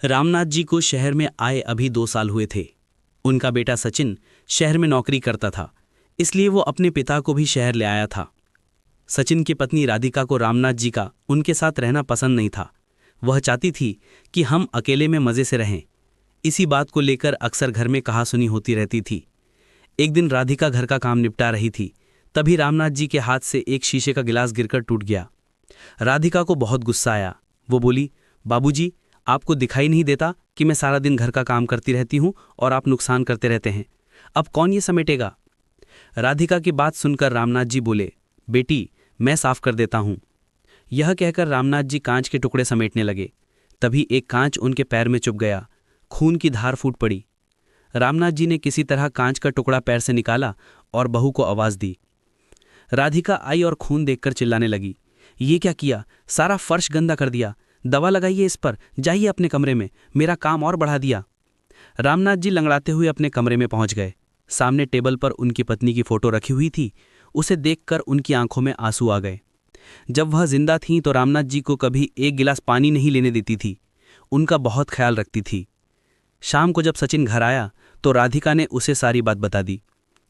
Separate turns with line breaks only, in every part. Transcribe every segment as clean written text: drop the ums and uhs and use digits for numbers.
रामनाथ जी को शहर में आए अभी 2 साल हुए थे। उनका बेटा सचिन शहर में नौकरी करता था, इसलिए वो अपने पिता को भी शहर ले आया था। सचिन की पत्नी राधिका को रामनाथ जी का उनके साथ रहना पसंद नहीं था। वह चाहती थी कि हम अकेले में मज़े से रहें। इसी बात को लेकर अक्सर घर में कहासुनी होती रहती थी। एक दिन राधिका घर का काम निपटा रही थी, तभी रामनाथ जी के हाथ से एक शीशे का गिलास गिरकर टूट गया। राधिका को बहुत गुस्सा आया। वो बोली, बाबूजी, आपको दिखाई नहीं देता कि मैं सारा दिन घर का काम करती रहती हूँ और आप नुकसान करते रहते हैं। अब कौन ये समेटेगा? राधिका की बात सुनकर रामनाथ जी बोले, बेटी, मैं साफ कर देता हूँ। यह कहकर रामनाथ जी कांच के टुकड़े समेटने लगे। तभी एक कांच उनके पैर में चुभ गया। खून की धार फूट पड़ी। रामनाथ जी ने किसी तरह कांच का टुकड़ा पैर से निकाला और बहू को आवाज दी। राधिका आई और खून देखकर चिल्लाने लगी, ये क्या किया? सारा फर्श गंदा कर दिया। दवा लगाइए इस पर, जाइए अपने कमरे में, मेरा काम और बढ़ा दिया। रामनाथ जी लंगड़ाते हुए अपने कमरे में पहुंच गए। सामने टेबल पर उनकी पत्नी की फोटो रखी हुई थी। उसे देखकर उनकी आंखों में आंसू आ गए। जब वह जिंदा थीं तो रामनाथ जी को कभी एक गिलास पानी नहीं लेने देती थी। उनका बहुत ख्याल रखती थी। शाम को जब सचिन घर आया तो राधिका ने उसे सारी बात बता दी।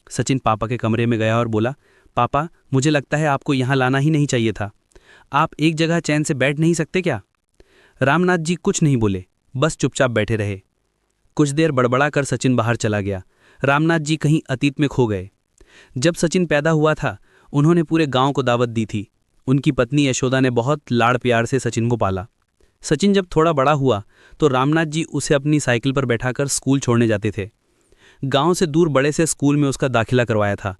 सचिन पापा के कमरे में गया और बोला, पापा, मुझे लगता है आपको यहाँ लाना ही नहीं चाहिए था। आप एक जगह चैन से बैठ नहीं सकते क्या? रामनाथ जी कुछ नहीं बोले, बस चुपचाप बैठे रहे। कुछ देर बड़बड़ा कर सचिन बाहर चला गया। रामनाथ जी कहीं अतीत में खो गए। जब सचिन पैदा हुआ था, उन्होंने पूरे गांव को दावत दी थी। उनकी पत्नी यशोदा ने बहुत लाड़ प्यार से सचिन को पाला। सचिन जब थोड़ा बड़ा हुआ तो रामनाथ जी उसे अपनी साइकिल पर बैठाकर स्कूल छोड़ने जाते थे। गांव से दूर बड़े से स्कूल में उसका दाखिला करवाया था।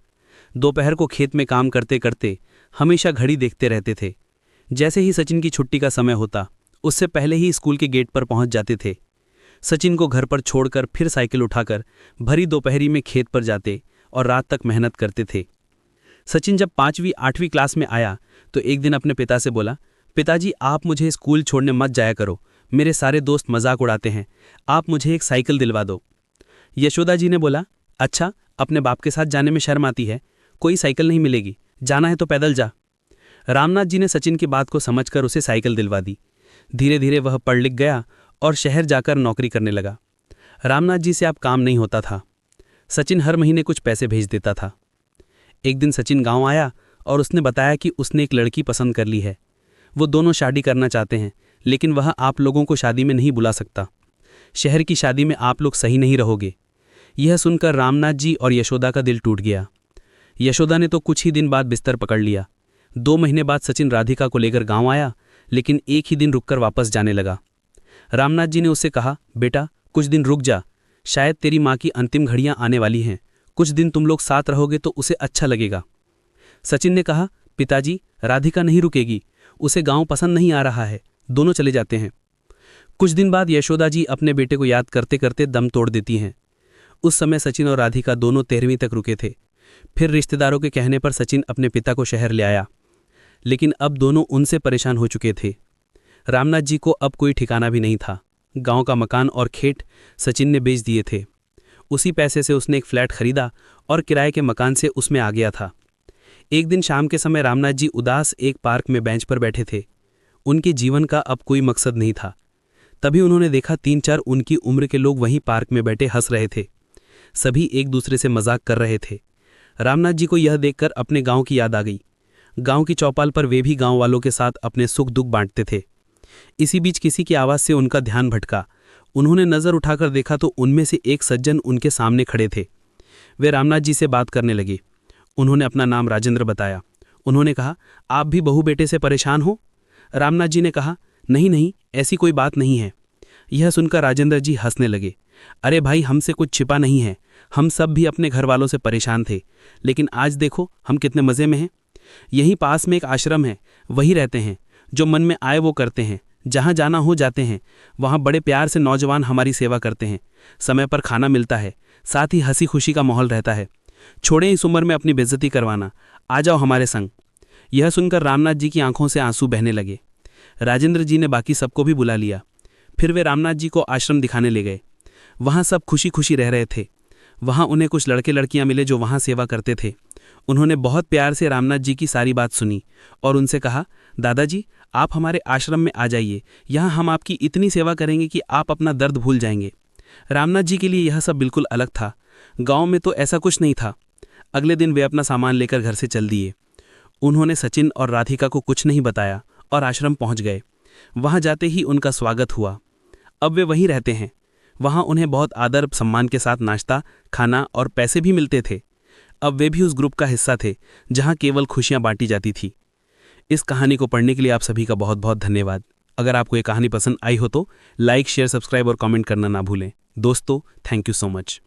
दोपहर को खेत में काम करते करते हमेशा घड़ी देखते रहते थे। जैसे ही सचिन की छुट्टी का समय होता, उससे पहले ही स्कूल के गेट पर पहुंच जाते थे। सचिन को घर पर छोड़कर फिर साइकिल उठाकर भरी दोपहरी में खेत पर जाते और रात तक मेहनत करते थे। सचिन जब 5वीं 8वीं क्लास में आया तो एक दिन अपने पिता से बोला, पिताजी, आप मुझे स्कूल छोड़ने मत जाया करो, मेरे सारे दोस्त मजाक उड़ाते हैं, आप मुझे एक साइकिल दिलवा दो। यशोदा जी ने बोला, अच्छा, अपने बाप के साथ जाने में शर्म आती है, कोई साइकिल नहीं मिलेगी, जाना है तो पैदल जा। रामनाथ जी ने सचिन की बात को समझकर उसे साइकिल दिलवा दी। धीरे धीरे वह पढ़ लिख गया और शहर जाकर नौकरी करने लगा। रामनाथ जी से अब काम नहीं होता था। सचिन हर महीने कुछ पैसे भेज देता था। एक दिन सचिन गांव आया और उसने बताया कि उसने एक लड़की पसंद कर ली है। वो दोनों शादी करना चाहते हैं, लेकिन वह आप लोगों को शादी में नहीं बुला सकता। शहर की शादी में आप लोग सही नहीं रहोगे। यह सुनकर रामनाथ जी और यशोदा का दिल टूट गया। यशोदा ने तो कुछ ही दिन बाद बिस्तर पकड़ लिया। 2 महीने बाद सचिन राधिका को लेकर गांव आया, लेकिन एक ही दिन रुककर वापस जाने लगा। रामनाथ जी ने उससे कहा, बेटा, कुछ दिन रुक जा, शायद तेरी माँ की अंतिम घड़ियां आने वाली हैं, कुछ दिन तुम लोग साथ रहोगे तो उसे अच्छा लगेगा। सचिन ने कहा, पिताजी, राधिका नहीं रुकेगी, उसे गांव पसंद नहीं आ रहा है, दोनों चले जाते हैं। कुछ दिन बाद यशोदा जी अपने बेटे को याद करते करते दम तोड़ देती हैं। उस समय सचिन और राधिका दोनों 13वीं तक रुके थे। फिर रिश्तेदारों के कहने पर सचिन अपने पिता को शहर ले आया, लेकिन अब दोनों उनसे परेशान हो चुके थे। रामनाथ जी को अब कोई ठिकाना भी नहीं था। गांव का मकान और खेत सचिन ने बेच दिए थे। उसी पैसे से उसने एक फ्लैट खरीदा और किराए के मकान से उसमें आ गया था। एक दिन शाम के समय रामनाथ जी उदास एक पार्क में बेंच पर बैठे थे। उनके जीवन का अब कोई मकसद नहीं था। तभी उन्होंने देखा 3-4 उनकी उम्र के लोग वहीं पार्क में बैठे हंस रहे थे। सभी एक दूसरे से मजाक कर रहे थे। रामनाथ जी को यह देखकर अपने गांव की याद आ गई। गांव की चौपाल पर वे भी गांव वालों के साथ अपने सुख दुख बांटते थे। इसी बीच किसी की आवाज़ से उनका ध्यान भटका। उन्होंने नज़र उठाकर देखा तो उनमें से एक सज्जन उनके सामने खड़े थे। वे रामनाथ जी से बात करने लगे। उन्होंने अपना नाम राजेंद्र बताया। उन्होंने कहा, आप भी बहू बेटे से परेशान हो? रामनाथ जी ने कहा, नहीं नहीं, ऐसी कोई बात नहीं है। यह सुनकर राजेंद्र जी हंसने लगे। अरे भाई, हमसे कुछ छिपा नहीं है, हम सब भी अपने घर वालों से परेशान थे, लेकिन आज देखो हम कितने मज़े में हैं। यहीं पास में एक आश्रम है, वहीं रहते हैं, जो मन में आए वो करते हैं, जहाँ जाना हो जाते हैं। वहाँ बड़े प्यार से नौजवान हमारी सेवा करते हैं, समय पर खाना मिलता है, साथ ही हंसी खुशी का माहौल रहता है। छोड़े इस उम्र में अपनी बेइज्जती करवाना, आ जाओ हमारे संग। यह सुनकर रामनाथ जी की आंखों से आंसू बहने लगे। राजेंद्र जी ने बाकी सबको भी बुला लिया। फिर वे रामनाथ जी को आश्रम दिखाने ले गए। वहाँ सब खुशी खुशी रह रहे थे। वहाँ उन्हें कुछ लड़के लड़कियाँ मिले जो वहाँ सेवा करते थे। उन्होंने बहुत प्यार से रामनाथ जी की सारी बात सुनी और उनसे कहा, दादाजी आप हमारे आश्रम में आ जाइए, यहाँ हम आपकी इतनी सेवा करेंगे कि आप अपना दर्द भूल जाएंगे। रामनाथ जी के लिए यह सब बिल्कुल अलग था। गांव में तो ऐसा कुछ नहीं था। अगले दिन वे अपना सामान लेकर घर से चल दिए। उन्होंने सचिन और राधिका को कुछ नहीं बताया और आश्रम पहुंच गए। वहां जाते ही उनका स्वागत हुआ। अब वे वहीं रहते हैं। वहां उन्हें बहुत आदर सम्मान के साथ नाश्ता, खाना और पैसे भी मिलते थे। अब वे भी उस ग्रुप का हिस्सा थे जहां केवल खुशियां बांटी जाती थी। इस कहानी को पढ़ने के लिए आप सभी का बहुत बहुत धन्यवाद। अगर आपको ये कहानी पसंद आई हो तो लाइक, शेयर, सब्सक्राइब और कमेंट करना ना भूलें। दोस्तों, थैंक यू सो मच।